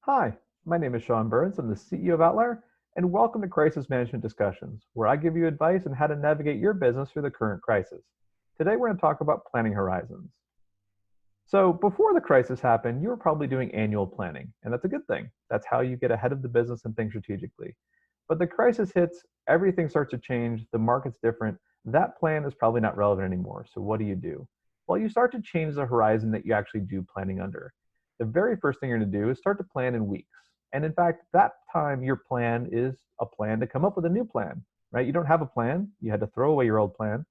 Hi, my name is Sean Byrnes. I'm the CEO of Outlier, and welcome to Crisis Management Discussions, where I give you advice on how to navigate your business through the current crisis. Today, we're going to talk about planning horizons. So, before the crisis happened, you were probably doing annual planning, and that's a good thing. That's how you get ahead of the business and think strategically. But the crisis hits, everything starts to change, the market's different. That plan is probably not relevant anymore. So, what do? Well, you start to change the horizon that you actually do planning under. The very first thing you're going to do is start to plan in weeks. And in fact, that time your plan is a plan to come up with a new plan, right? You don't have a plan, you had to throw away your old plan.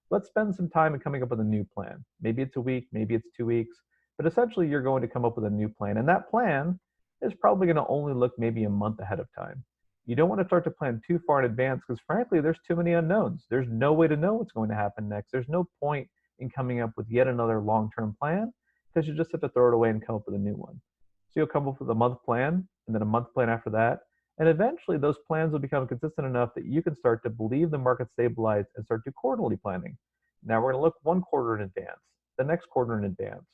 Let's spend some time in coming up with a new plan. Maybe it's a week, maybe it's 2 weeks, but essentially you're going to come up with a new plan. And that plan is probably going to only look maybe a month ahead of time. You don't want to start to plan too far in advance because frankly, there's too many unknowns. There's no way to know what's going to happen next. There's no point in coming up with yet another long-term plan because you just have to throw it away and come up with a new one. So you'll come up with a month plan and then a month plan after that. And eventually those plans will become consistent enough that you can start to believe the market stabilized and start to quarterly planning. Now we're going to look 1 quarter in advance, the next quarter in advance.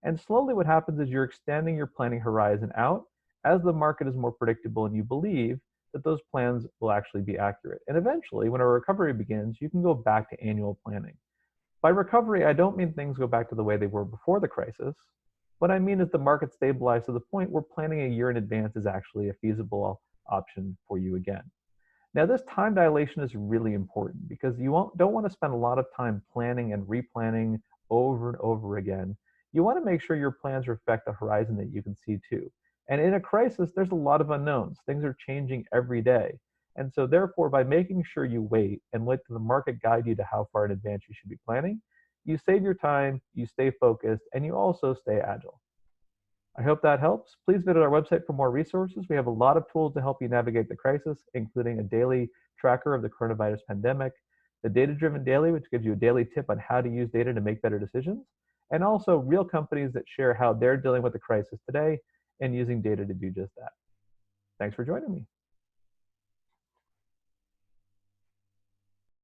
And slowly what happens is you're extending your planning horizon out as the market is more predictable and you believe that those plans will actually be accurate. And eventually, when a recovery begins, you can go back to annual planning. By recovery, I don't mean things go back to the way they were before the crisis. What I mean is the market stabilized to the point where planning a year in advance is actually a feasible option for you again. Now, this time dilation is really important because don't want to spend a lot of time planning and replanning over and over again. You want to make sure your plans reflect the horizon that you can see too. And in a crisis, there's a lot of unknowns. Things are changing every day. And so therefore, by making sure you wait and let the market guide you to how far in advance you should be planning, you save your time, you stay focused, and you also stay agile. I hope that helps. Please visit our website for more resources. We have a lot of tools to help you navigate the crisis, including a daily tracker of the coronavirus pandemic, the Data-Driven Daily, which gives you a daily tip on how to use data to make better decisions, and also real companies that share how they're dealing with the crisis today and using data to do just that. Thanks for joining me.